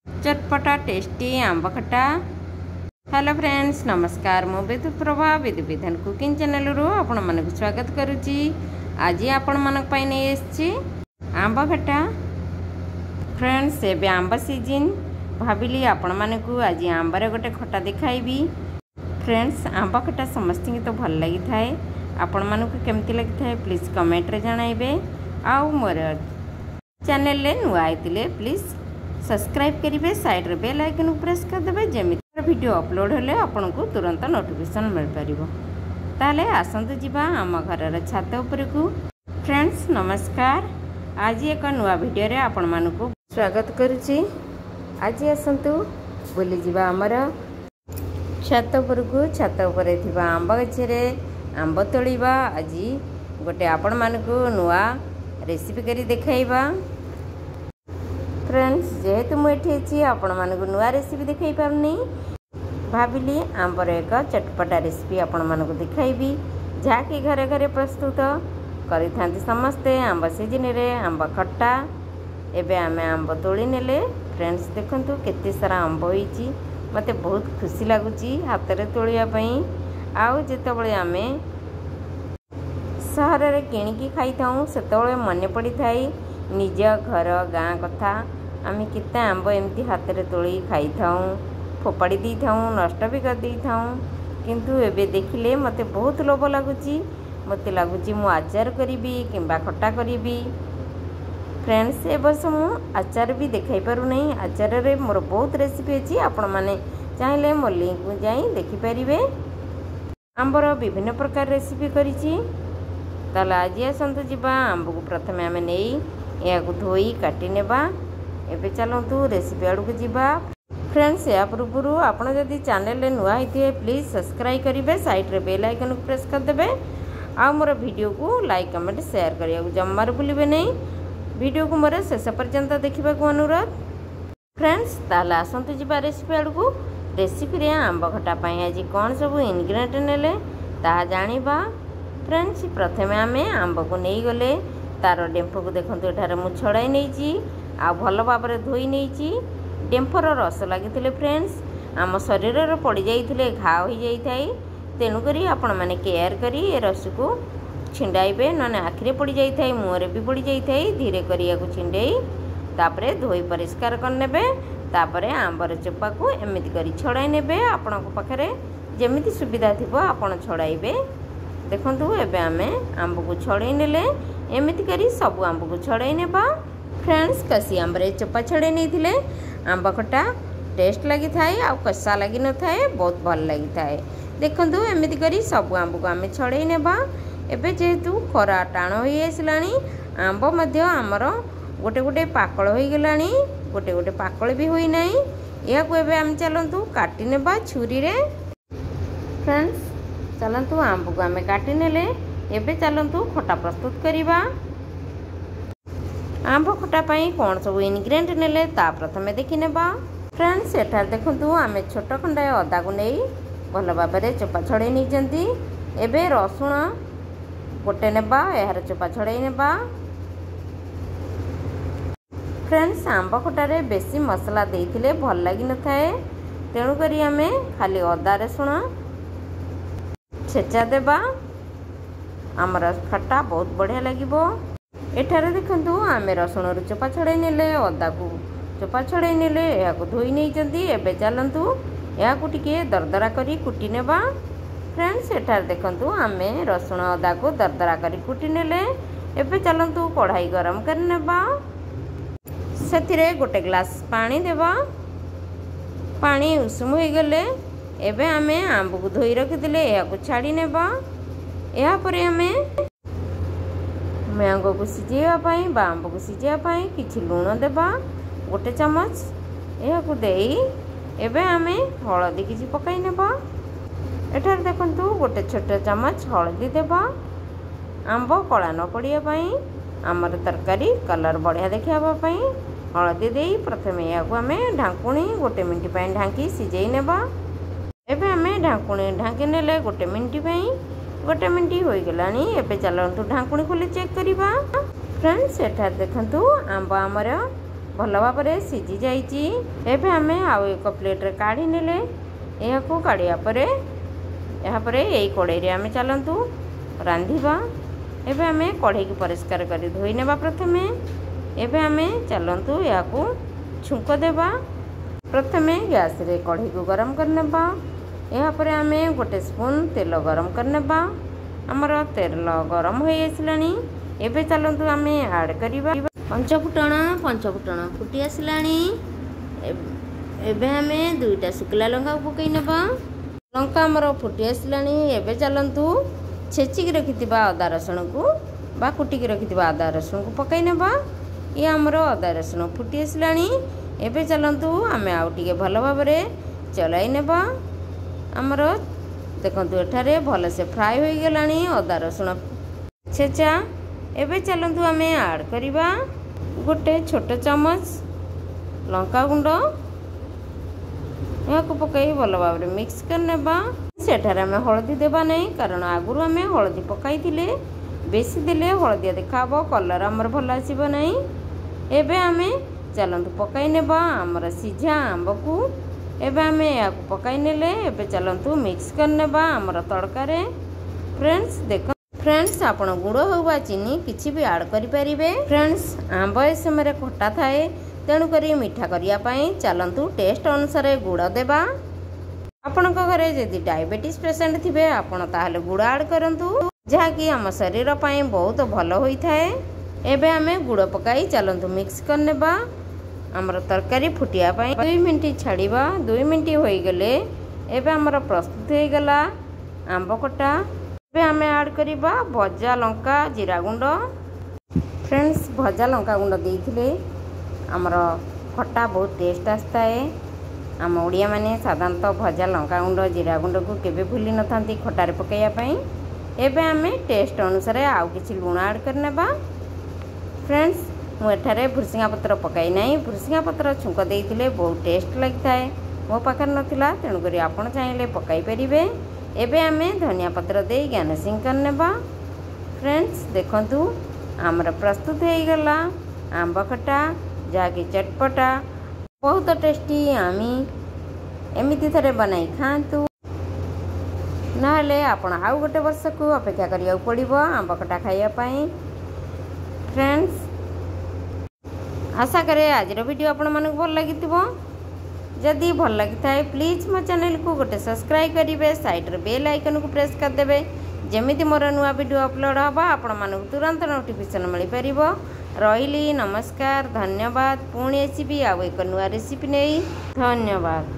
चटपटा टेस्टी आंब खटा। Hello friends नमस्कार मु विद्युत प्रभा विधि विधान कुकिंग चैनल रू आपण मानक स्वागत करुच्ची। आज आपण मानक पाई नहीं एसची आंब खटा। फ्रेंड्स एबे आंब सीजन भाविली आपण मानक आज आंबर गोटे खटा दिखाइबी। फ्रेंड्स आंब खटा समस्त तो भल लगी थाए। आपण मानक केमती लगी थाए प्लीज कमेंट रे जणाइबे। आउ मोर चैनल ले नुआ आइतिले प्लीज सब्सक्राइब करेंगे। साइड रे बेल आइकन प्रेस करदे जमी वीडियो अपलोड हेले आपन को तुरंत नोटिफिकेशन मिल पारिबो। ताले आसंतु जिबा आम घर छात ऊपर को। फ्रेंड्स नमस्कार आज एक नुआ वीडियो रे आपण मानकु स्वागत करुची। आज आसंतु बुली जिबा हमर छात ऊपर को। छात ऊपर थिबा आंब गछरे आंब तोड़ीबा। आज गोटे आपण मानकु नुआ रेसिपी करी देखाइबा। फ्रेंड्स जेहेतु मुझे आपण मानक नुआ रेसिपी दिखाई पारनी भाविली आंबर एक चटपटा रेसिपी आपण मानक दिखाइबी जहाँकि घरे घरे प्रस्तुत करि थांती समस्ते आंब सीजन रे आंब खट्टा। एबे आमे आंब तोड़ी नेले। फ्रेंड्स देखंतु केते सारा आंब होईची। मते बहुत खुशी लागुची हाथ रे तोड़िया पई। आउ जेतेबळे आमे सहर रे किणिकी खाई थाऊ सेतेबळे मने पड़ी थाई निज घर गाँ कथा। आम केते आंब एमती हाथ रे तोड़ी खाई थाऊ फोपाड़ी दी थाऊ नष्ट भी कर दी थाऊ। किंतु एबे देखिले मते बहुत लोभ लागुची। मते लागुची मु आचार करीबी किंबा खट्टा करीबी। फ्रेंड्स ए वर्ष मु आचार भी देखाई पारु नहीं। आचार रे मोर बहुत रेसिपी अछि। आपण माने चाहिले मोर लिंक में जाई देखि परिबे। आंबर विभिन्न प्रकार रेसिपी करिछि। ताले आज आसंतु जिबा आंब को प्रथमे आमे नेई या को धोई काटी नेबा। एबे चलंतु रेसिपी आड़ को जिबा। फ्रेंड्स या पूर्व आपण जदि चैनल रे नुआ हिते प्लीज सब्सक्राइब करिवे। साइड रे बेल आइकन को प्रेस कर देबे। आ मोर वीडियो को लाइक कमेंट शेयर करिया को जम्मार भूलिबे नहीं। वीडियो को मोर शेष पर्यंत देखिबा को अनुरोध। फ्रेंड्स ताले आसंतु जिबा रेसिपी आड़ को। रेसिपी रे आंब खटा पई आज कोन सब इंग्रेडिएंट नेले ता जानिबा। फ्रेंड्स प्रथमे आमे आंब को नहीं गले तार डेम्फ को देखंतु एठारे मु छड़ाई नैची आ भल भाबरे धोई नैची। डेम्फर रस लागिथिले फ्रेंड्स आम शरीर रे पड़ी जाइथिले घा होई जाई थाई। तेनु करी आपण माने केयर करी ए रस को छिंडाइबे नने आखिरे पड़ी जाई थाई मुहरे भी पड़ी जाई थाई। धीरे करिया को छिंडेई तापरे धोई परिष्कार कर नेबे। तापरे आंबर चोपा को एमिति करी छड़ाई नेबे। आपण को पाखरे जेमिति सुविधा थिबो आपण छड़ाइबे। देखंतु एबे आमे आंब को छड़ाई नेले एमिति करी सब आंब को छड़ाई नेबा। फ्रेंड्स कसी आंब रे चोपा छड़ाई नैथिले आंब खटा टेस्ट लगी थाए आ कसा लगी न थाए बहुत भल लगी थाए। देखंतु एमिति करी सब आंब को आमे छड़ाई नेबा। एबे जेहेतु खरा टाण होई आसलानी आंब मध्य आमर गोटे गोटे पाकळ होई गेलानी गोटे गोटे पाकळ भी होई नाही। या को एबे आम चलंतु काटी नेबा छुरी रे। फ्रेंड्स चलंतु आंब को आमे काटी नेले। एबे चलंतु खटा प्रस्तुत करिबा। आंब खटा पई कोन सब इंग्रेडिएंट नेले ता प्रथमे देखि नेबा। फ्रेंड्स एठार देखंतु आमे छोट खंडा अदा को नेई भल भाबरे चोपा छड़ाई नै जंती। एबे रसुण गोटे नेबा एहार चोपा छड़ाई नेबा। फ्रेंड्स आंब खटारे बेसी मसला देइथिले भल लागि न थाए। तेणु करी आमे खाली अदा रसुण छेचा देबा। आमर खट्टा बहुत बढ़िया लागिबो। एठारे देखंतु आमे रसुण रु चोपा छड़ाई नेले अदा को चोपा छड़ाई नेले या को धोई नै जंती। एबे चलंतु या को टिके दरदरा करी कुटी नेबा। फ्रेंड्स एठारे देखंतु आमे रसुण अदा को दरदरा करी कुटी नेले। एबे चलंतु कढ़ाई गरम कर नेबा। सेथिरे गोटे ग्लास पानी देबा। पानी उषुम हो गले एबे आमे आंब को धोई रखिदिले या को छाड़ी नेबा। या परे आमे मैंगो को सिझेवा पाई बा आंब को सिझेवा पाई किछि लूण देबा गोटे चमच। या को देई एबे आमे हळदी किछि पकाई नेबा। एठार देखंतु गोटे छोटे चमच हळदी देबा आंब कला न पड़िया पाई आमर तरकारी कलर बढ़िया देखिया पाई हळदी देई प्रथमे या को आमे ढांकुणी गोटे मिनिट पाई ढांकी सिझेई नेबा। एबे आमे ढांकुणी ढांकी नेले गोटे मिनिट पाई गोटे मिनिट हो गलानी। एबे चलंतु ढांकुणी खोली चेक करिबा। फ्रेंड्स एठार देखंतु आंब आमर भल भाव सीझी जाइए। एबे आमे आउ एक प्लेट्रे काढ़ी नेले यह काढ़िया पर यही कड़ाई रे आमे चलतु रांधिबा। एबे आमे कढ़ई को परिष्कार कर धोई नेबा प्रथमे। एबे आमे चलतु या छुंक देबा। प्रथमे गैस रे कढ़ई को गरम करनेबा। या पर आमे 1 स्पून तेल गरम करनेबा। हमर तेल गरम हो आसलानी। एबे चलतु आमे ऐड करिबा पंचफुटण फुटी आसलानी। एबे आमे 2टा शुखला लंका पकई नेबा। लंका हमर फुटी आसलानी। एबे चलतु छेचिक रखिथिबा अदा रसुण को बा कुटिक रखिथिबा अदा रसुण को पकई नेबा। ये हमर अदा रसुण फुटी आसलानी। एबे चलतु आमे आउ टिके भल भाव चलाई नेबा। हमर देखंतु एठारे भल से फ्राई हो गलानी अदा रसुण छेचा। एबे चलतु आमे ऐड करिबा 1 छोट चमच लंका गुंड। या पकई भल भाव मिक्स करनेबा। सेठारे आमे हळदी देबा नहीं कारण आगुरु आमे हळदी पकाई थिले। बेसी देले हळदिया देखाबो कलर हमर भल आसीबो नहीं। एबे आमे चलतु पकाई नेबा हमर सिझा आंब को। एबे आमे या पकाई नेले। एबे चलतु मिक्स करनेबा हमर तड़का रे। फ्रेंड्स आपण गुड़ हो बा चीनी किछि भी ऐड करि परिबे। फ्रेंड्स आंब ए समय खट्टा थाए तेणु करी मीठा करिया पई चलतु टेस्ट अनुसार गुड़ देबा। आपण घरे यदि डायबिटीज पेशेंट थिबे आपण ताहाले गुड़ ऐड करंतु जहा कि हम शरीर पई बहुत भल होई थाए। एबे आमे गुड़ पकाई चलतु मिक्स करनेबा। हमर तरकारी फुटिया पई 2 मिनिट छाड़ीबा। 2 मिनिट होई गले एबे हमर प्रस्तुत हो गला आंब खट्टा। एबे आमे ऐड करिबा भजा लंका जीरा गुंड। फ्रेंड्स भजा लंका गुंड देइथिले हमर खट्टा बहुत टेस्ट आस्ता है। आम ओडिया माने साधारणतः भजा लंका गुंड जीरा गुंड को केबे भूली न थांती खटारे पकाइया पई। एबे आमे टेस्ट अनुसार आउ किछि लूण ऐड करनेबा। फ्रेंड्स मु एठारे भुरसिंगा पत्र पकाई नहीं। भुरसिंगा पत्र छुंक देइथिले बहुत टेस्ट लगता है। मो पाखर नथिला तेणु करी आपण चाहिले पकाई परिबे। एबे आमे धनिया पत्र दे गार्निशिंग करनेबा। फ्रेंड्स देखंतु हमर प्रस्तुत हो गला आंब खट्टा जहाँकि चटपटा बहुत टेस्टी। आमी एमिति थरे बनाई खातु नाले आपण आउ गोटे वर्ष को अपेक्षा करिया पड़िबो आंब खट्टा खाइया पई। फ्रेंड्स आशा करे आज वीडियो आपण मानक भल लागिथिबो। जदि भल लगी थाए प्लीज मो चैनल को गोटे सब्सक्राइब करेंगे। साइड रे बेल आइकन को प्रेस कर देबे जेमिति मोर नुआ वीडियो अपलोड हबा आपण मानक तुरंत नोटिफिकेशन मिल परिबो। रहिली नमस्कार धन्यवाद। पुणी आसीबी आउ एक नुआ रेसिपी नहीं। धन्यवाद।